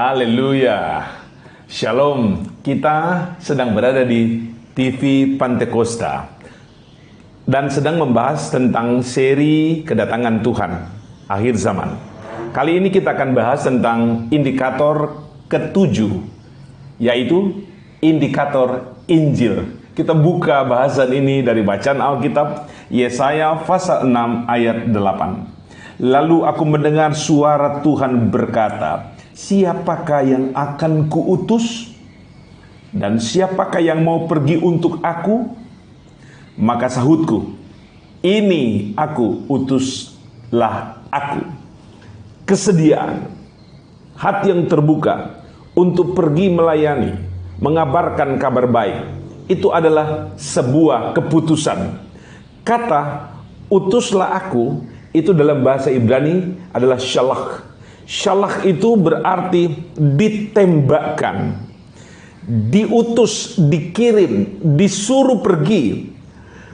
Haleluya. Shalom. Kita sedang berada di TV Pantekosta dan sedang membahas tentang seri kedatangan Tuhan akhir zaman. Kali ini kita akan bahas tentang indikator ketujuh, yaitu indikator Injil. Kita buka bahasan ini dari bacaan Alkitab Yesaya pasal 6 ayat 8. Lalu aku mendengar suara Tuhan berkata, siapakah yang akan kuutus? Dan siapakah yang mau pergi untuk aku? Maka sahutku, ini aku, utuslah aku. Kesediaan, hati yang terbuka untuk pergi melayani, mengabarkan kabar baik, itu adalah sebuah keputusan. Kata utuslah aku itu dalam bahasa Ibrani adalah shalach. Shalach itu berarti ditembakkan, diutus, dikirim, disuruh pergi,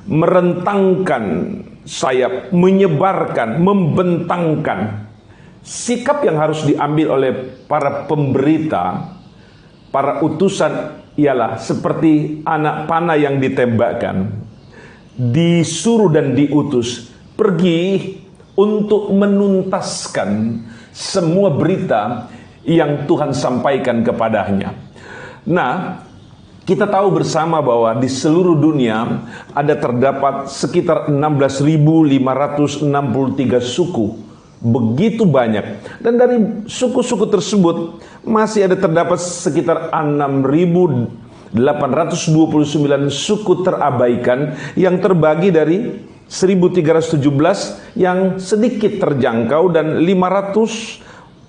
merentangkan sayap, menyebarkan, membentangkan. Sikap yang harus diambil oleh para pemberita, para utusan ialah seperti anak panah yang ditembakkan, disuruh dan diutus pergi untuk menuntaskan semua berita yang Tuhan sampaikan kepadanya. Nah, kita tahu bersama bahwa di seluruh dunia ada terdapat sekitar 16.563 suku. Begitu banyak. Dan dari suku-suku tersebut masih ada terdapat sekitar 6.829 suku terabaikan yang terbagi dari 1317 yang sedikit terjangkau dan 5.512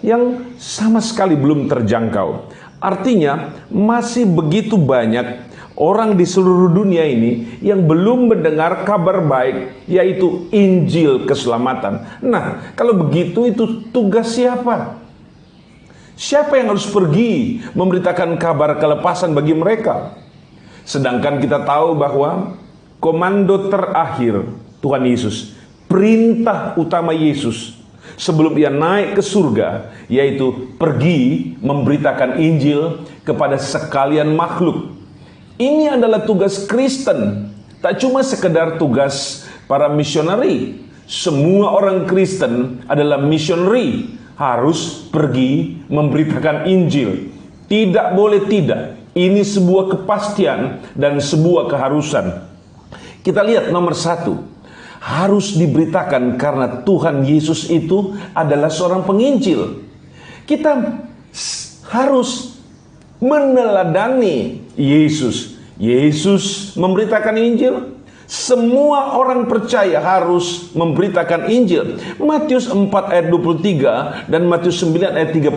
yang sama sekali belum terjangkau. Artinya masih begitu banyak orang di seluruh dunia ini yang belum mendengar kabar baik, yaitu Injil keselamatan. Nah, kalau begitu itu tugas siapa? Siapa yang harus pergi memberitakan kabar kelepasan bagi mereka? Sedangkan kita tahu bahwa komando terakhir Tuhan Yesus, perintah utama Yesus sebelum ia naik ke surga, yaitu pergi memberitakan Injil kepada sekalian makhluk. Ini adalah tugas Kristen, tak cuma sekedar tugas para misioneri. Semua orang Kristen adalah misioneri, harus pergi memberitakan Injil. Tidak boleh tidak. Ini sebuah kepastian dan sebuah keharusan. Kita lihat nomor 1, harus diberitakan karena Tuhan Yesus itu adalah seorang penginjil. Kita harus meneladani Yesus. Yesus memberitakan Injil. Semua orang percaya harus memberitakan Injil. Matius 4 ayat 23 dan Matius 9 ayat 35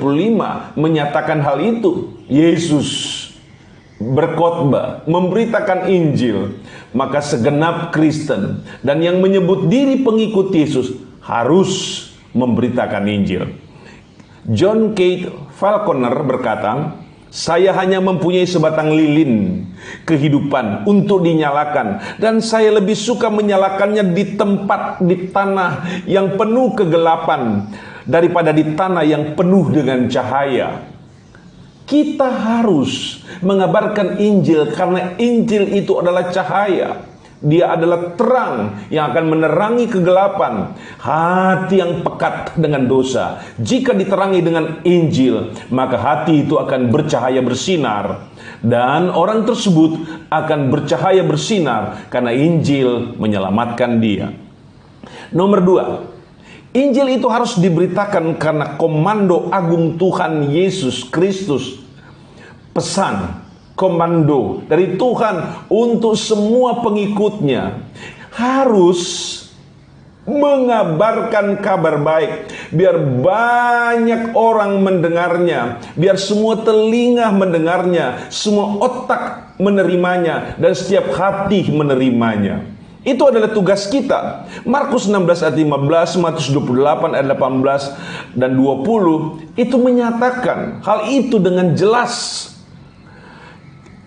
menyatakan hal itu. Yesus berkhotbah, memberitakan Injil. Maka segenap Kristen dan yang menyebut diri pengikut Yesus harus memberitakan Injil. John Keith Falconer berkata, saya hanya mempunyai sebatang lilin kehidupan untuk dinyalakan, dan saya lebih suka menyalakannya di tempat, di tanah yang penuh kegelapan daripada di tanah yang penuh dengan cahaya. Kita harus mengabarkan Injil karena Injil itu adalah cahaya. Dia adalah terang yang akan menerangi kegelapan, hati yang pekat dengan dosa. Jika diterangi dengan Injil, maka hati itu akan bercahaya bersinar. Dan orang tersebut akan bercahaya bersinar karena Injil menyelamatkan dia. Nomor 2, Injil itu harus diberitakan karena komando agung Tuhan Yesus Kristus. Pesan komando dari Tuhan untuk semua pengikutnya harus mengabarkan kabar baik, biar banyak orang mendengarnya, biar semua telinga mendengarnya, semua otak menerimanya, dan setiap hati menerimanya. Itu adalah tugas kita. Markus 16 ayat 15, Matius 28 ayat 18 dan 20 itu menyatakan hal itu dengan jelas.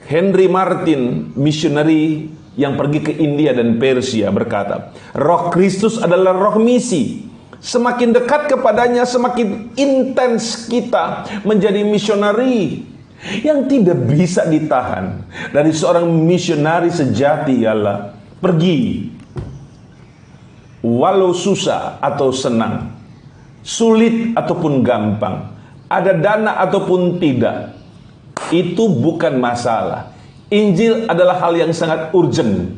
Henry Martin, misioneri yang pergi ke India dan Persia, berkata, Roh Kristus adalah roh misi. Semakin dekat kepadanya, semakin intens kita menjadi misionari. Yang tidak bisa ditahan dari seorang misionari sejati ialah pergi, walau susah atau senang, sulit ataupun gampang, ada dana ataupun tidak, itu bukan masalah. Injil adalah hal yang sangat urgent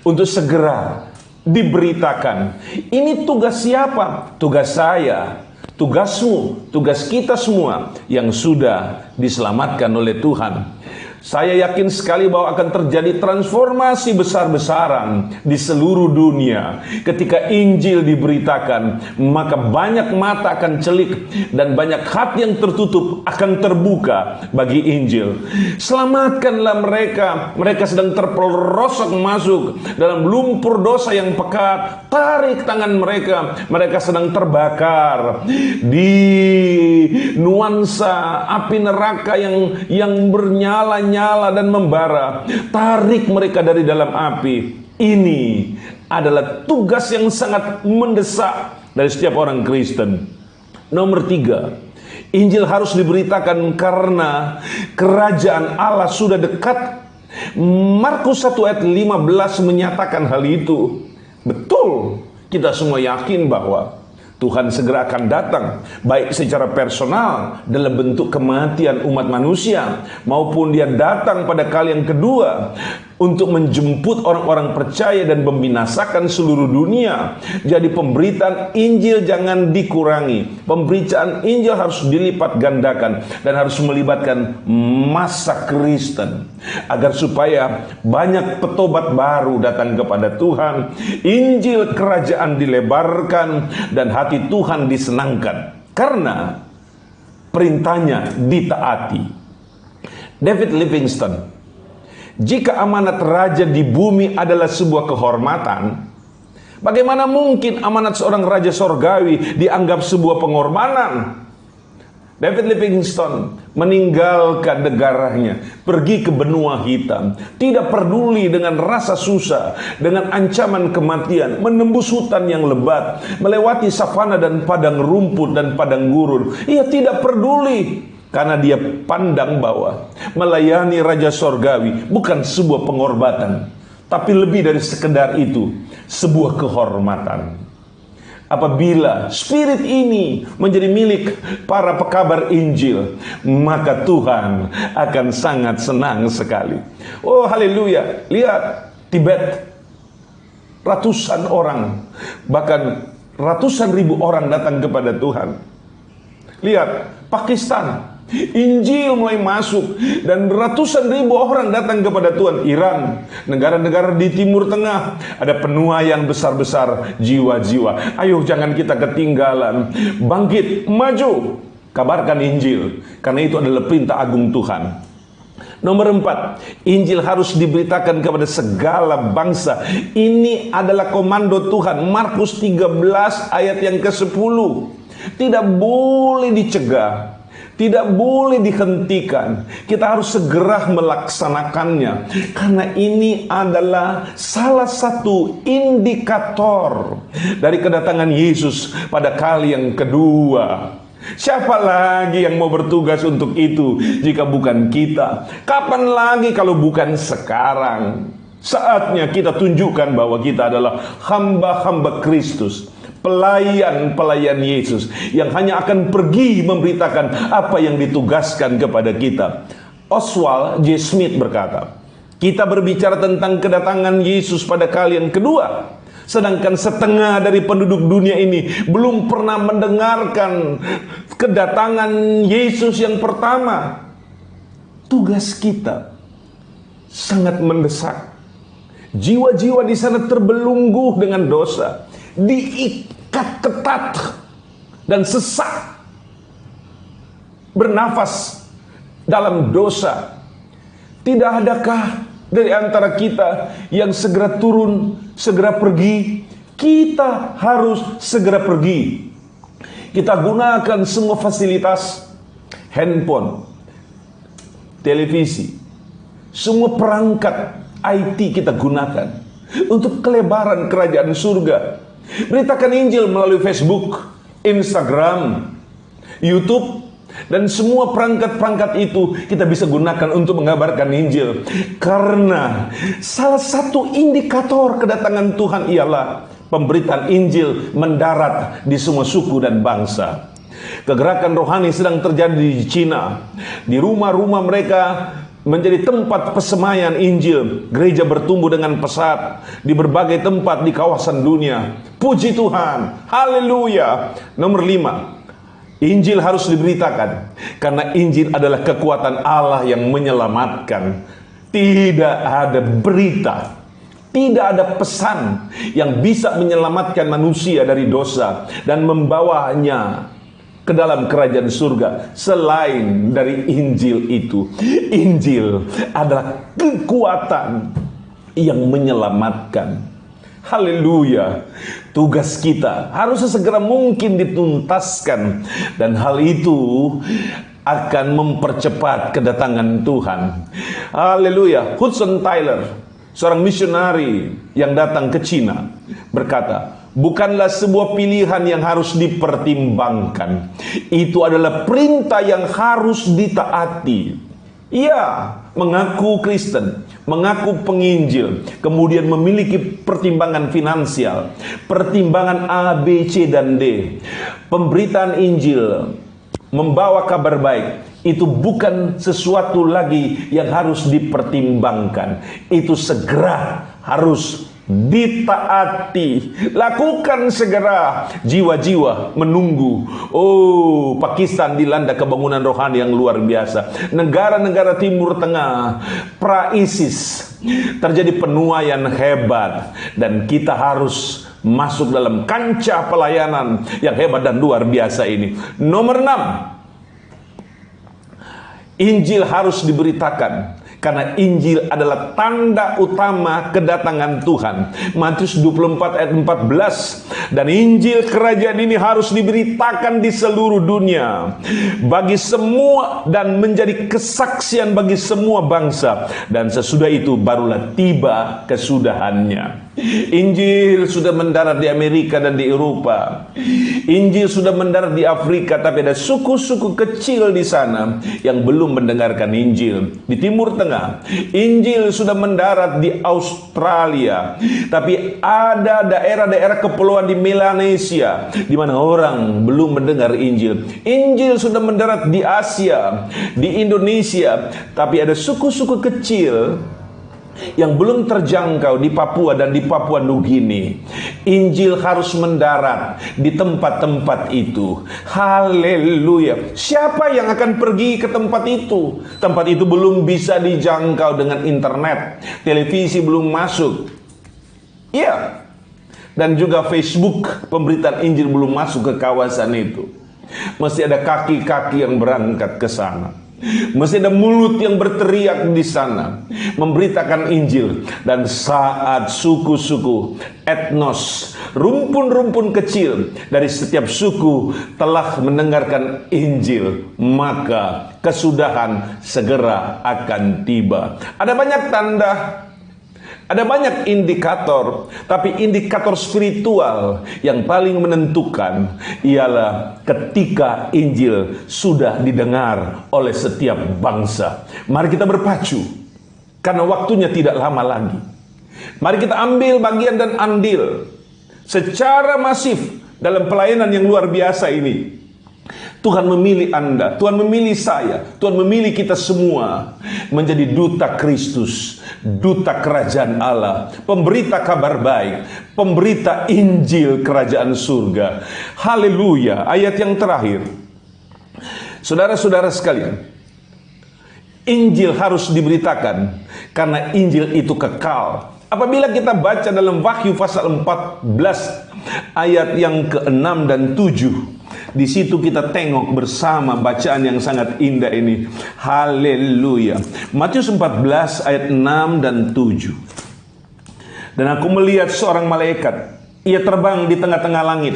untuk segera diberitakan. Ini tugas siapa? Tugas saya, tugasmu, tugas kita semua yang sudah diselamatkan oleh Tuhan. Saya yakin sekali bahwa akan terjadi transformasi besar-besaran di seluruh dunia. Ketika Injil diberitakan, maka banyak mata akan celik dan banyak hati yang tertutup akan terbuka bagi Injil. Selamatkanlah mereka. Mereka sedang terperosok masuk dalam lumpur dosa yang pekat. Tarik tangan mereka. Mereka sedang terbakar di nuansa api neraka yang bernyala-nyala dan membara. Tarik mereka dari dalam api. Ini adalah tugas yang sangat mendesak dari setiap orang Kristen. Nomor 3, Injil harus diberitakan karena kerajaan Allah sudah dekat. Markus 1 ayat 15 menyatakan hal itu. Betul, kita semua yakin bahwa Tuhan segera akan datang, baik secara personal dalam bentuk kematian umat manusia, maupun dia datang pada kali yang kedua untuk menjemput orang-orang percaya dan membinasakan seluruh dunia. Jadi pemberitaan Injil jangan dikurangi. Pemberitaan Injil harus dilipat gandakan dan harus melibatkan massa Kristen agar supaya banyak petobat baru datang kepada Tuhan. Injil kerajaan dilebarkan dan hati Tuhan disenangkan karena perintahnya ditaati. David Livingstone, jika amanat raja di bumi adalah sebuah kehormatan, bagaimana mungkin amanat seorang raja sorgawi dianggap sebuah pengorbanan? David Livingstone meninggalkan negaranya, pergi ke benua hitam, tidak peduli dengan rasa susah, dengan ancaman kematian, menembus hutan yang lebat, melewati savana dan padang rumput dan padang gurun. Ia tidak peduli. Karena dia pandang bahwa melayani Raja Sorgawi bukan sebuah pengorbanan, tapi lebih dari sekedar itu, sebuah kehormatan. Apabila spirit ini menjadi milik para pekabar Injil, maka Tuhan akan sangat senang sekali. Oh haleluya, lihat Tibet, ratusan orang, bahkan ratusan ribu orang datang kepada Tuhan. Lihat Pakistan, Injil mulai masuk dan ratusan ribu orang datang kepada Tuhan. Iran, negara-negara di Timur Tengah, ada penuaian besar-besar jiwa-jiwa. Ayo jangan kita ketinggalan. Bangkit, maju, kabarkan Injil, karena itu adalah perintah agung Tuhan. Nomor 4, Injil harus diberitakan kepada segala bangsa. Ini adalah komando Tuhan. Markus 13 ayat yang ke-10. Tidak boleh dicegah, tidak boleh dihentikan. Kita harus segera melaksanakannya, karena ini adalah salah satu indikator dari kedatangan Yesus pada kali yang kedua. Siapa lagi yang mau bertugas untuk itu jika bukan kita? Kapan lagi kalau bukan sekarang? Saatnya kita tunjukkan bahwa kita adalah hamba-hamba Kristus, pelayan-pelayan Yesus yang hanya akan pergi memberitakan apa yang ditugaskan kepada kita. Oswald J. Smith berkata, kita berbicara tentang kedatangan Yesus pada kali yang kedua, sedangkan setengah dari penduduk dunia ini belum pernah mendengarkan kedatangan Yesus yang pertama. Tugas kita sangat mendesak. Jiwa-jiwa di sana terbelunggu dengan dosa, diikat ketat dan sesak, bernafas dalam dosa. Tidak adakah dari antara kita yang segera turun, segera pergi? Kita harus segera pergi. Kita gunakan semua fasilitas, handphone, televisi, semua perangkat IT kita gunakan untuk kelebaran kerajaan surga. Beritakan Injil melalui Facebook, Instagram, YouTube, dan semua perangkat-perangkat itu kita bisa gunakan untuk mengabarkan Injil. Karena salah satu indikator kedatangan Tuhan ialah pemberitaan Injil mendarat di semua suku dan bangsa. Kegerakan rohani sedang terjadi di Cina. Di rumah-rumah mereka menjadi tempat pesemaian Injil. Gereja bertumbuh dengan pesat di berbagai tempat di kawasan dunia. Puji Tuhan, haleluya. Nomor 5, Injil harus diberitakan karena Injil adalah kekuatan Allah yang menyelamatkan. Tidak ada berita, tidak ada pesan yang bisa menyelamatkan manusia dari dosa dan membawanya ke dalam kerajaan surga selain dari Injil itu. Injil adalah kekuatan yang menyelamatkan. Haleluya. Tugas kita harus sesegera mungkin dituntaskan, dan hal itu akan mempercepat kedatangan Tuhan. Haleluya. Hudson Taylor, seorang misionari yang datang ke Cina, berkata, bukanlah sebuah pilihan yang harus dipertimbangkan. Itu adalah perintah yang harus ditaati. Ia mengaku Kristen, mengaku penginjil, kemudian memiliki pertimbangan finansial, pertimbangan A, B, C, dan D. Pemberitaan Injil, membawa kabar baik, itu bukan sesuatu lagi yang harus dipertimbangkan. Itu segera harus ditaati. Lakukan segera. Jiwa-jiwa menunggu. Oh, Pakistan dilanda kebangunan rohani yang luar biasa. Negara-negara Timur Tengah pra-ISIS terjadi penuaian hebat, dan kita harus masuk dalam kancah pelayanan yang hebat dan luar biasa ini. Nomor 6, Injil harus diberitakan karena Injil adalah tanda utama kedatangan Tuhan. Matius 24 ayat 14. Dan Injil kerajaan ini harus diberitakan di seluruh dunia bagi semua dan menjadi kesaksian bagi semua bangsa. Dan sesudah itu barulah tiba kesudahannya. Injil sudah mendarat di Amerika dan di Eropa. Injil sudah mendarat di Afrika, tapi ada suku-suku kecil di sana yang belum mendengarkan Injil. Di Timur Tengah, Injil sudah mendarat di Australia, tapi ada daerah-daerah kepulauan di Melanesia di mana orang belum mendengar Injil. Injil sudah mendarat di Asia, di Indonesia, tapi ada suku-suku kecil yang belum terjangkau di Papua dan di Papua Nugini. Injil harus mendarat di tempat-tempat itu. Haleluya. Siapa yang akan pergi ke tempat itu? Tempat itu belum bisa dijangkau dengan internet. Televisi belum masuk. Iya. Dan juga Facebook, pemberitaan Injil belum masuk ke kawasan itu. Mesti ada kaki-kaki yang berangkat ke sana. Mesti ada mulut yang berteriak di sana memberitakan Injil. Dan saat suku-suku, etnos, rumpun-rumpun kecil dari setiap suku telah mendengarkan Injil, maka kesudahan segera akan tiba. Ada banyak tanda, ada banyak indikator, tapi indikator spiritual yang paling menentukan ialah ketika Injil sudah didengar oleh setiap bangsa. Mari kita berpacu, karena waktunya tidak lama lagi. Mari kita ambil bagian dan andil secara masif dalam pelayanan yang luar biasa ini. Tuhan memilih Anda, Tuhan memilih saya, Tuhan memilih kita semua menjadi duta Kristus, duta kerajaan Allah, pemberita kabar baik, pemberita Injil kerajaan surga. Haleluya. Ayat yang terakhir, saudara-saudara sekalian, Injil harus diberitakan karena Injil itu kekal. Apabila kita baca dalam Wahyu pasal 14 ayat yang ke-6 dan 7, di situ kita tengok bersama bacaan yang sangat indah ini. Haleluya. Matius 14 ayat 6 dan 7. Dan aku melihat seorang malaikat, ia terbang di tengah-tengah langit,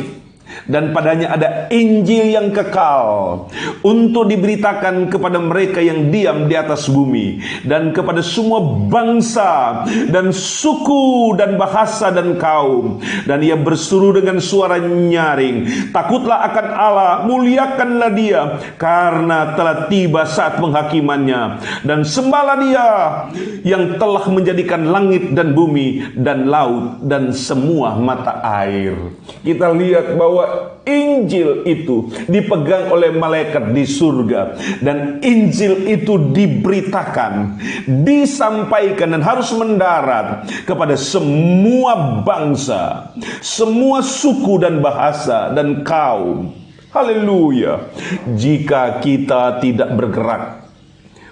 dan padanya ada Injil yang kekal untuk diberitakan kepada mereka yang diam di atas bumi, dan kepada semua bangsa dan suku dan bahasa dan kaum. Dan ia berseru dengan suara nyaring, takutlah akan Allah, muliakanlah Dia, karena telah tiba saat penghakimannya, dan sembahlah Dia yang telah menjadikan langit dan bumi dan laut dan semua mata air. Kita lihat bahwa Injil itu dipegang oleh malaikat di surga, dan Injil itu diberitakan, disampaikan, dan harus mendarat kepada semua bangsa, semua suku dan bahasa dan kaum. Haleluya. Jika kita tidak bergerak,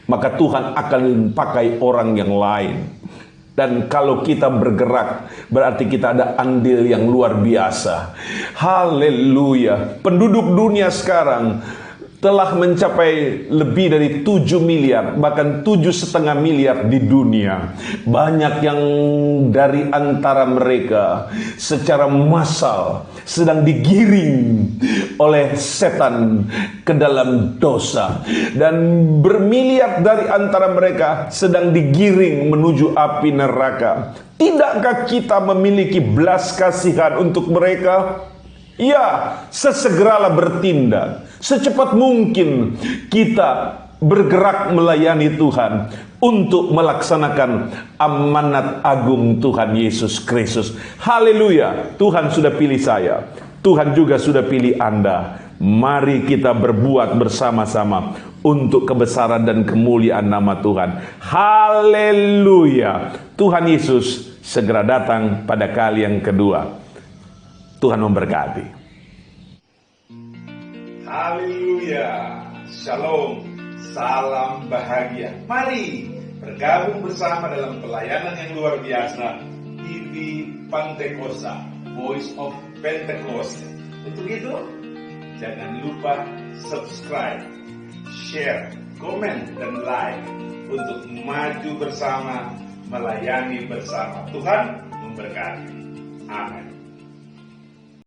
maka Tuhan akan pakai orang yang lain. Dan kalau kita bergerak, berarti kita ada andil yang luar biasa. Haleluya. Penduduk dunia sekarang telah mencapai lebih dari 7 miliar, bahkan 7,5 miliar di dunia. Banyak yang dari antara mereka secara massal sedang digiring oleh setan ke dalam dosa, dan bermiliar dari antara mereka sedang digiring menuju api neraka. Tidakkah kita memiliki belas kasihan untuk mereka? Ya, sesegeralah bertindak. Secepat mungkin kita bergerak melayani Tuhan untuk melaksanakan amanat agung Tuhan Yesus Kristus. Haleluya. Tuhan sudah pilih saya, Tuhan juga sudah pilih Anda. Mari kita berbuat bersama-sama untuk kebesaran dan kemuliaan nama Tuhan. Haleluya. Tuhan Yesus segera datang pada kali yang kedua. Tuhan memberkati. Haleluya. Shalom. Salam bahagia. Mari bergabung bersama dalam pelayanan yang luar biasa TV Pantekosta, Voice of Pentecost. Untuk itu, jangan lupa subscribe, share, komen, dan like untuk maju bersama, melayani bersama. Tuhan memberkati. Amin.